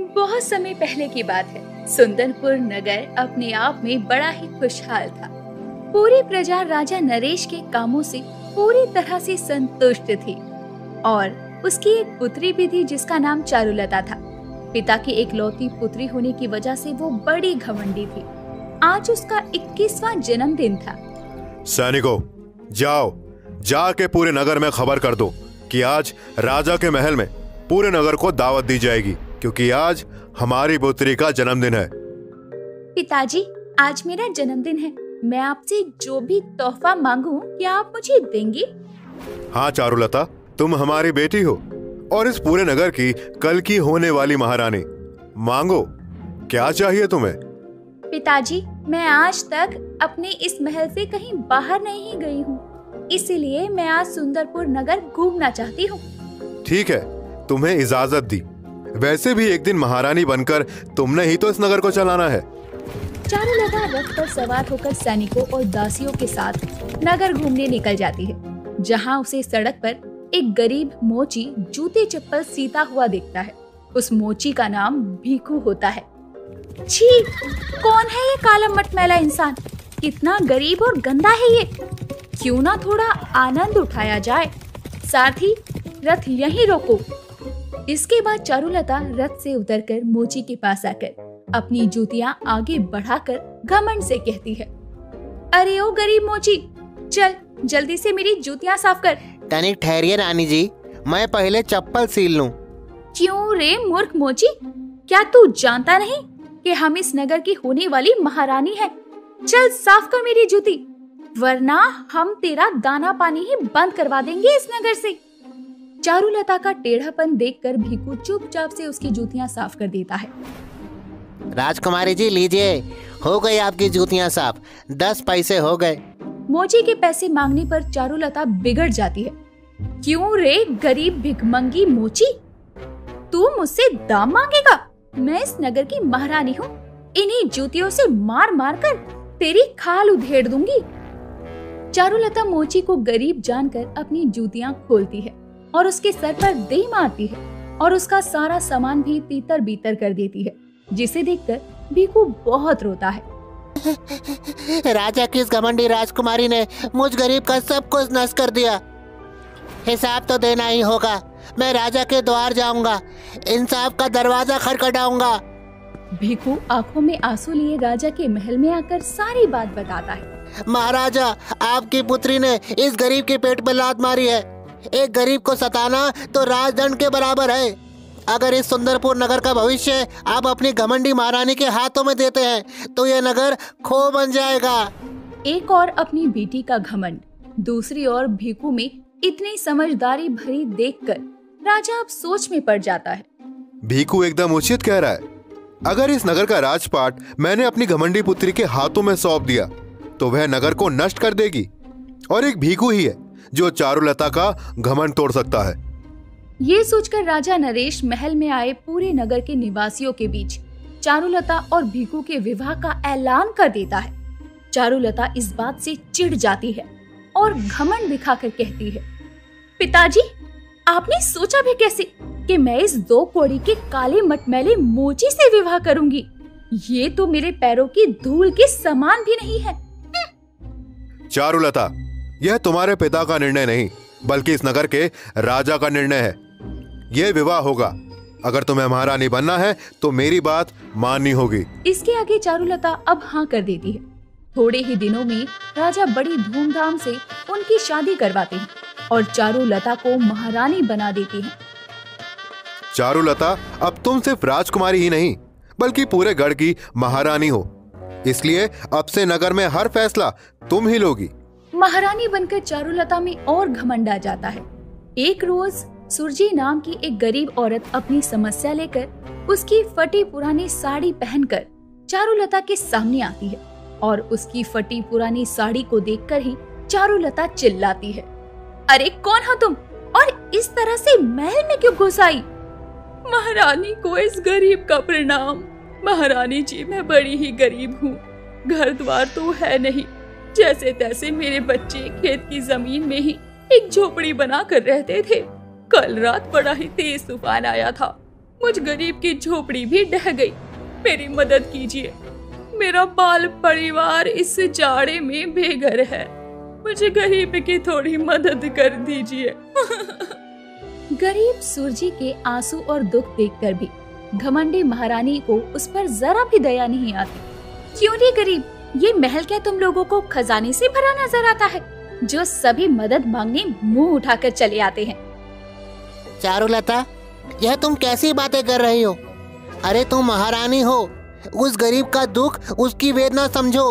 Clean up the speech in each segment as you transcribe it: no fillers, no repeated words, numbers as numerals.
बहुत समय पहले की बात है। सुंदरपुर नगर अपने आप में बड़ा ही खुशहाल था। पूरी प्रजा राजा नरेश के कामों से पूरी तरह से संतुष्ट थी और उसकी एक पुत्री भी थी जिसका नाम चारुलता था। पिता की एकलौती पुत्री होने की वजह से वो बड़ी घमंडी थी। आज उसका 21वां जन्मदिन था। सैनिकों, जाओ जाके पूरे नगर में खबर कर दो कि आज राजा के महल में पूरे नगर को दावत दी जाएगी, क्योंकि आज हमारी पुत्री का जन्मदिन है। पिताजी, आज मेरा जन्मदिन है। मैं आपसे जो भी तोहफा मांगूं, क्या आप मुझे देंगी? हाँ चारुलता, तुम हमारी बेटी हो और इस पूरे नगर की कल की होने वाली महारानी। मांगो, क्या चाहिए तुम्हें? पिताजी, मैं आज तक अपने इस महल से कहीं बाहर नहीं गई हूँ, इसीलिए मैं आज सुंदरपुर नगर घूमना चाहती हूँ। ठीक है, तुम्हें इजाजत दी। वैसे भी एक दिन महारानी बनकर तुमने ही तो इस नगर को चलाना है। चारुलता रथ पर सवार होकर सैनिकों और दासियों के साथ नगर घूमने निकल जाती है, जहाँ उसे सड़क पर एक गरीब मोची जूते चप्पल सीता हुआ दिखता है। उस मोची का नाम भीखू होता है। छी, कौन है ये काला मटमैला इंसान? कितना गरीब और गंदा है ये। क्यों ना थोड़ा आनंद उठाया जाए। सारथी, रथ यहीं रोको। इसके बाद चारुलता रथ से उतरकर मोची के पास आकर अपनी जूतियां आगे बढ़ाकर घमंड से कहती है, अरे ओ गरीब मोची, चल जल्दी से मेरी जूतियां साफ कर। तनिक ठहरिए रानी जी, मैं पहले चप्पल सील लूं। क्यों रे मूर्ख मोची, क्या तू जानता नहीं कि हम इस नगर की होने वाली महारानी हैं? चल साफ कर मेरी जूती, वरना हम तेरा दाना पानी ही बंद करवा देंगे इस नगर से। चारुलता का टेढ़ापन देखकर भीखू चुपचाप से उसकी जूतियां साफ कर देता है। राजकुमारी जी लीजिए, हो गई आपकी जूतियां साफ। 10 पैसे हो गए। मोची के पैसे मांगने पर चारुलता बिगड़ जाती है। क्यों रे गरीब भिखमंगी मोची, तू मुझसे दाम मांगेगा? मैं इस नगर की महारानी हूँ। इन्हीं जूतियों से मार मार कर तेरी खाल उधेड़ दूंगी। चारुलता मोची को गरीब जानकर अपनी जूतियां खोलती है और उसके सर पर दे मारती है और उसका सारा सामान भी तीतर बीतर कर देती है, जिसे देखकर भीखू बहुत रोता है। राजा की इस घमंडी राजकुमारी ने मुझ गरीब का सब कुछ नष्ट कर दिया। हिसाब तो देना ही होगा। मैं राजा के द्वार जाऊंगा, इंसाफ का दरवाजा खटखटाऊंगा। भीखू आंखों में आंसू लिए राजा के महल में आकर सारी बात बताता है। महाराजा, आपकी पुत्री ने इस गरीब के पेट पर लात मारी है। एक गरीब को सताना तो राजदंड के बराबर है। अगर इस सुंदरपुर नगर का भविष्य आप अपनी घमंडी महारानी के हाथों में देते हैं तो यह नगर खो बन जाएगा। एक और अपनी बेटी का घमंड, दूसरी ओर भीखू में इतनी समझदारी भरी देखकर राजा अब सोच में पड़ जाता है। भीखू एकदम उचित कह रहा है। अगर इस नगर का राजपाट मैंने अपनी घमंडी पुत्री के हाथों में सौंप दिया तो वह नगर को नष्ट कर देगी, और एक भीखू ही है जो चारुलता का घमंड तोड़ सकता है। ये सोचकर राजा नरेश महल में आए पूरे नगर के निवासियों के बीच चारुलता और भीखू के विवाह का ऐलान कर देता है। चारुलता इस बात से चिढ़ जाती है और घमंड दिखाकर कहती है, पिताजी, आपने सोचा भी कैसे कि मैं इस 2 कौड़ी के काले मटमैले मोची से विवाह करूंगी? ये तो मेरे पैरों की धूल के समान भी नहीं है। चारुलता, यह तुम्हारे पिता का निर्णय नहीं बल्कि इस नगर के राजा का निर्णय है। यह विवाह होगा। अगर तुम्हें महारानी बनना है तो मेरी बात माननी होगी। इसके आगे चारुलता अब हाँ कर देती है। थोड़े ही दिनों में राजा बड़ी धूमधाम से उनकी शादी करवाते हैं और चारुलता को महारानी बना देती हैं। चारुलता, अब तुम सिर्फ राजकुमारी ही नहीं बल्कि पूरे गढ़ की महारानी हो, इसलिए अब से नगर में हर फैसला तुम ही लोगी। महारानी बनकर चारुलता में और घमंड आ जाता है। एक रोज सुरजी नाम की एक गरीब औरत अपनी समस्या लेकर उसकी फटी पुरानी साड़ी पहनकर चारुलता के सामने आती है और उसकी फटी पुरानी साड़ी को देखकर ही चारुलता चिल्लाती है, अरे कौन हो तुम और इस तरह से महल में क्यों घुस आई? महारानी को इस गरीब का प्रणाम। महारानी जी, मैं बड़ी ही गरीब हूँ। घर द्वार तो है नहीं, जैसे तैसे मेरे बच्चे खेत की जमीन में ही एक झोपड़ी बना कर रहते थे। कल रात बड़ा ही तेज तूफान आया था। मुझ गरीब की झोपड़ी भी ढह गई। मेरी मदद कीजिए, मेरा बाल परिवार इस जाड़े में बेघर है। मुझे गरीब की थोड़ी मदद कर दीजिए। गरीब सुरजी के आंसू और दुख देखकर भी घमंडी महारानी को उस पर जरा भी दया नहीं आती। क्यों रे गरीब, ये महल क्या तुम लोगों को खजाने से भरा नजर आता है, जो सभी मदद मांगने मुंह उठाकर चले आते हैं? चारुलता, यह तुम कैसी बातें कर रही हो? अरे तुम महारानी हो, उस गरीब का दुख, उसकी वेदना समझो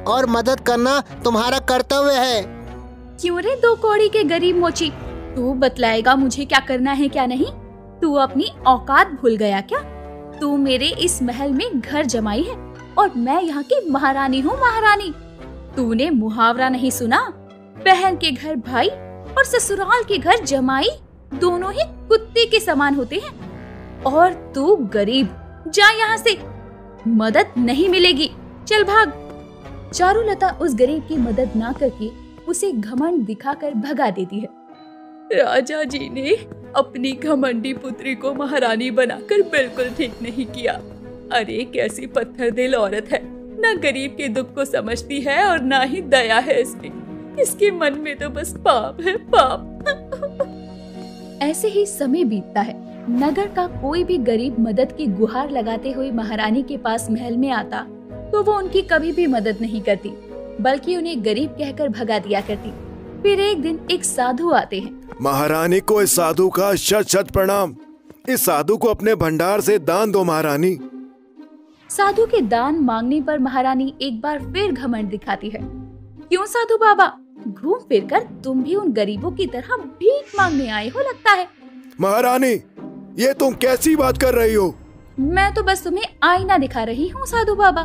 और मदद करना तुम्हारा कर्तव्य है। क्यों रे दो कौड़ी के गरीब मोची, तू बतलाएगा मुझे क्या करना है क्या नहीं? तू अपनी औकात भूल गया क्या? तू मेरे इस महल में घर जमाई है और मैं यहाँ की महारानी हूँ, महारानी। तूने मुहावरा नहीं सुना? बहन के घर भाई और ससुराल के घर जमाई दोनों ही कुत्ते के समान होते हैं। और तू गरीब, जा यहाँ से, मदद नहीं मिलेगी, चल भाग। चारुलता उस गरीब की मदद ना करके उसे घमंड दिखाकर भगा देती है। राजा जी ने अपनी घमंडी पुत्री को महारानी बनाकर बिल्कुल ठीक नहीं किया। अरे कैसी पत्थर दिल औरत है, न गरीब के दुख को समझती है और ना ही दया है इसके मन में तो बस पाप है, पाप। ऐसे ही समय बीतता है। नगर का कोई भी गरीब मदद की गुहार लगाते हुए महारानी के पास महल में आता तो वो उनकी कभी भी मदद नहीं करती, बल्कि उन्हें गरीब कहकर भगा दिया करती। फिर एक दिन एक साधु आते हैं। महारानी को इस साधु का शत शत प्रणाम। इस साधु को अपने भंडार से दान दो महारानी। साधु के दान मांगने पर महारानी एक बार फिर घमंड दिखाती है। क्यों साधु बाबा, घूम फिर कर तुम भी उन गरीबों की तरह भीख मांगने आए हो लगता है। महारानी, ये तुम कैसी बात कर रही हो? मैं तो बस तुम्हें आईना दिखा रही हूँ साधु बाबा।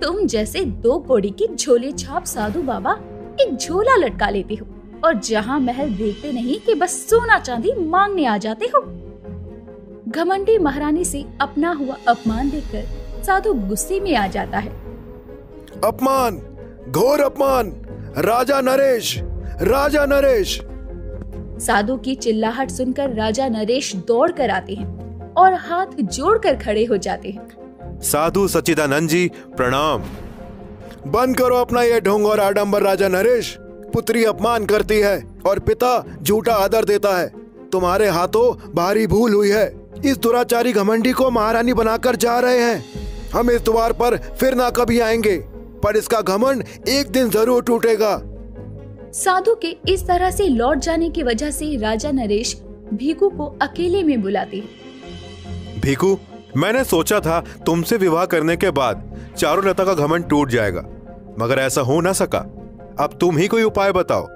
तुम जैसे दो कौड़ी की झोले छाप साधु बाबा एक झोला लटका लेते हो और जहाँ महल देखते नहीं कि बस सोना चांदी मांगने आ जाते हो। घमंडी महारानी से अपना हुआ अपमान देखकर साधु गुस्से में आ जाता है। अपमान, घोर अपमान! राजा नरेश, राजा नरेश! साधु की चिल्लाहट सुनकर राजा नरेश दौड़ कर आते हैं और हाथ जोड़कर खड़े हो जाते हैं। साधु सच्चिदानंद जी प्रणाम। बंद करो अपना ये ढोंग और आडंबर राजा नरेश। पुत्री अपमान करती है और पिता झूठा आदर देता है। तुम्हारे हाथों भारी भूल हुई है। इस दुराचारी घमंडी को महारानी बनाकर जा रहे हैं। हम इस द्वार पर फिर ना कभी आएंगे, पर इसका घमंड एक दिन जरूर टूटेगा। साधु के इस तरह से लौट जाने की वजह से राजा नरेश भीखू को अकेले में बुलाते हैं। भीखू, मैंने सोचा था तुमसे विवाह करने के बाद चारुलता का घमंड टूट जाएगा, मगर ऐसा हो ना सका। अब तुम ही कोई उपाय बताओ।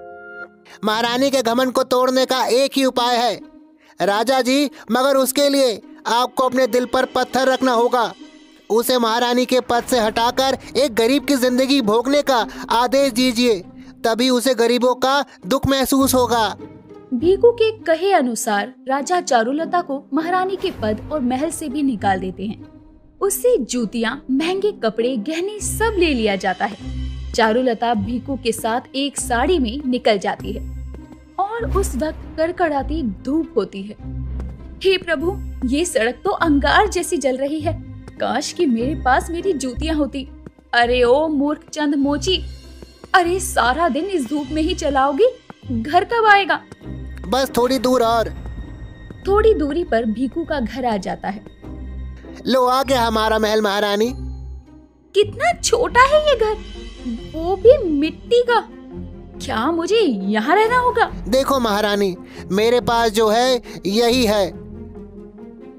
महारानी के घमंड को तोड़ने का एक ही उपाय है राजा जी, मगर उसके लिए आपको अपने दिल पर पत्थर रखना होगा। उसे महारानी के पद से हटाकर एक गरीब की जिंदगी भोगने का आदेश दीजिए, तभी उसे गरीबों का दुख महसूस होगा। भीखू के कहे अनुसार राजा चारुलता को महारानी के पद और महल से भी निकाल देते हैं। उससे जूतियां, महंगे कपड़े, गहने सब ले लिया जाता है। चारुलता भीखू के साथ एक साड़ी में निकल जाती है और उस वक्त कड़कड़ाती धूप होती है। हे प्रभु, ये सड़क तो अंगार जैसी जल रही है। काश कि मेरे पास मेरी जूतियां होती। अरे ओ मूर्ख चंद मोची, अरे सारा दिन इस धूप में ही चलाओगी, घर कब आएगा? बस थोड़ी दूर और। थोड़ी दूरी पर भीखू का घर आ जाता है। लो आ गया हमारा महल महारानी। कितना छोटा है ये घर, वो भी मिट्टी का। क्या मुझे यहाँ रहना होगा? देखो महारानी, मेरे पास जो है यही है।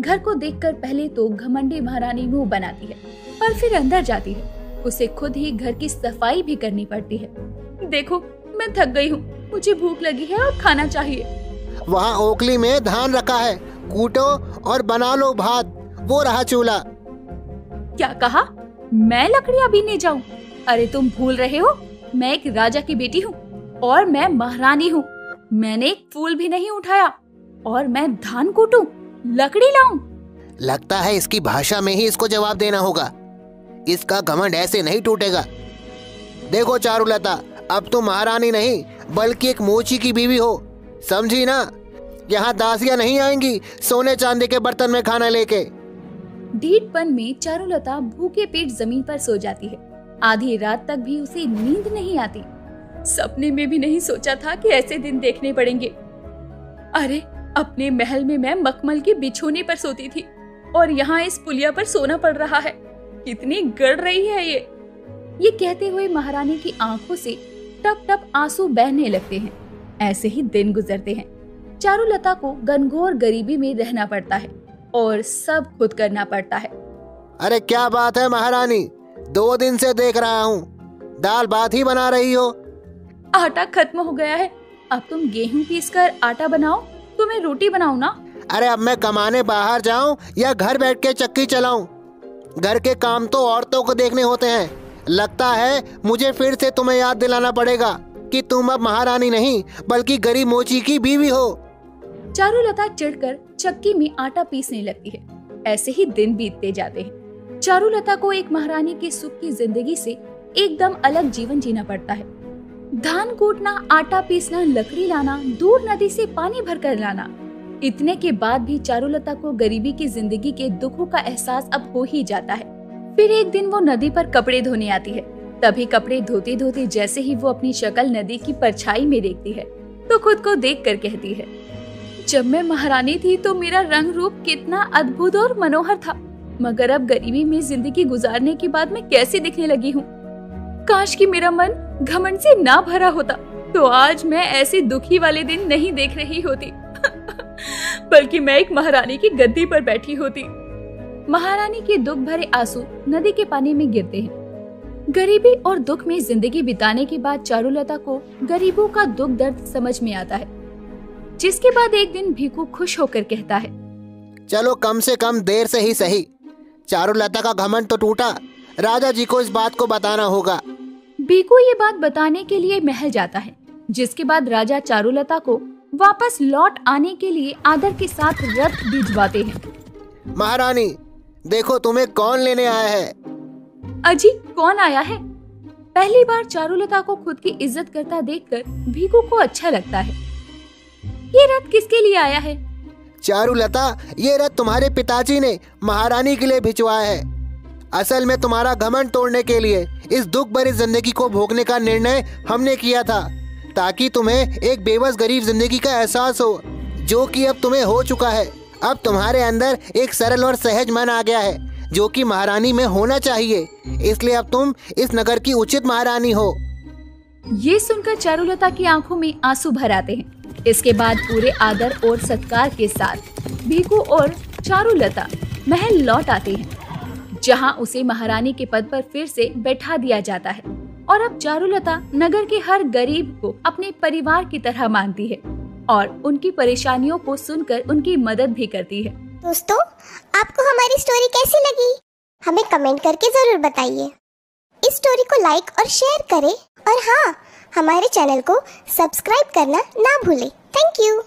घर को देखकर पहले तो घमंडी महारानी मुंह बनाती है, पर फिर अंदर जाती है। उसे खुद ही घर की सफाई भी करनी पड़ती है। देखो, मैं थक गई हूँ, मुझे भूख लगी है और खाना चाहिए। वहाँ ओखली में धान रखा है, कूटो और बना लो भात। वो रहा चूल्हा। क्या कहा? मैं लकड़ियाँ बीनने जाऊँ? अरे तुम भूल रहे हो, मैं एक राजा की बेटी हूँ और मैं महारानी हूँ। मैंने एक फूल भी नहीं उठाया और मैं धान कूटूं, लकड़ी लाऊं? लगता है इसकी भाषा में ही इसको जवाब देना होगा। इसका घमंड ऐसे नहीं टूटेगा। देखो चारुलता, अब तुम महारानी नहीं बल्कि एक मोची की बीवी हो, समझी ना? यहाँ दासियाँ नहीं आएंगी सोने चांदी के बर्तन में खाना लेके। ढीठपन में चारुलता भूखे पेट जमीन पर सो जाती है। आधी रात तक भी उसे नींद नहीं आती। सपने में भी नहीं सोचा था कि ऐसे दिन देखने पड़ेंगे। अरे, अपने महल में मैं मखमल के बिछोने पर सोती थी और यहाँ इस पुलिया पर सोना पड़ रहा है। कितनी गड़ रही है ये कहते हुए महारानी की आंखों से टप टप आंसू बहने लगते हैं। ऐसे ही दिन गुजरते हैं। चारुलता को घनघोर गरीबी में रहना पड़ता है और सब खुद करना पड़ता है। अरे क्या बात है महारानी, 2 दिन से देख रहा हूँ दाल भात ही बना रही हो। आटा खत्म हो गया है। अब तुम गेहूं पीसकर आटा बनाओ, तुम्हें रोटी बनाऊं ना। अरे अब मैं कमाने बाहर जाऊं या घर बैठ के चक्की चलाऊं? घर के काम तो औरतों को देखने होते हैं। लगता है मुझे फिर से तुम्हें याद दिलाना पड़ेगा कि तुम अब महारानी नहीं बल्कि गरीब मोची की बीवी हो। चारुलता चिढ़कर चक्की में आटा पीसने लगती है। ऐसे ही दिन बीतते जाते हैं। चारुलता को एक महारानी के सुख की जिंदगी से एकदम अलग जीवन जीना पड़ता है। धान कूटना, आटा पीसना, लकड़ी लाना, दूर नदी से पानी भरकर लाना। इतने के बाद भी चारुलता को गरीबी की जिंदगी के दुखों का एहसास अब हो ही जाता है। फिर एक दिन वो नदी पर कपड़े धोने आती है। तभी कपड़े धोते धोते जैसे ही वो अपनी शक्ल नदी की परछाई में देखती है तो खुद को देखकर कहती है, जब मैं महारानी थी तो मेरा रंग रूप कितना अद्भुत और मनोहर था, मगर अब गरीबी में जिंदगी गुजारने के बाद मैं कैसे दिखने लगी हूँ। काश कि मेरा मन घमंड से ना भरा होता तो आज मैं ऐसे दुखी वाले दिन नहीं देख रही होती बल्कि मैं एक महारानी की गद्दी पर बैठी होती। महारानी के दुख भरे आंसू नदी के पानी में गिरते हैं। गरीबी और दुख में जिंदगी बिताने के बाद चारुलता को गरीबों का दुख दर्द समझ में आता है। जिसके बाद एक दिन भीखू खुश होकर कहता है, चलो कम से कम देर से ही सही, चारुलता का घमंड तो टूटा। राजा जी को इस बात को बताना होगा। भीखू ये बात बताने के लिए महल जाता है। जिसके बाद राजा चारुलता को वापस लौट आने के लिए आदर के साथ रथ भिजवाते हैं। महारानी देखो तुम्हें कौन लेने आया है। अजी, कौन आया है? पहली बार चारुलता को खुद की इज्जत करता देखकर भीखू को अच्छा लगता है। ये रथ किसके लिए आया है? चारुलता, ये रथ तुम्हारे पिताजी ने महारानी के लिए भिजवाया है। असल में तुम्हारा घमंड तोड़ने के लिए इस दुख भरी जिंदगी को भोगने का निर्णय हमने किया था, ताकि तुम्हें एक बेबस गरीब जिंदगी का एहसास हो, जो कि अब तुम्हें हो चुका है। अब तुम्हारे अंदर एक सरल और सहज मन आ गया है, जो कि महारानी में होना चाहिए। इसलिए अब तुम इस नगर की उचित महारानी हो। ये सुनकर चारुलता की आंखों में आंसू भर आते हैं। इसके बाद पूरे आदर और सत्कार के साथ भीखू और चारुलता महल लौट आते हैं, जहां उसे महारानी के पद पर फिर से बैठा दिया जाता है। और अब चारुलता नगर के हर गरीब को अपने परिवार की तरह मानती है और उनकी परेशानियों को सुनकर उनकी मदद भी करती है। दोस्तों, आपको हमारी स्टोरी कैसी लगी? हमें कमेंट करके जरूर बताइए। इस स्टोरी को लाइक और शेयर करें और हाँ, हमारे चैनल को सब्सक्राइब करना ना भूलें। Thank you.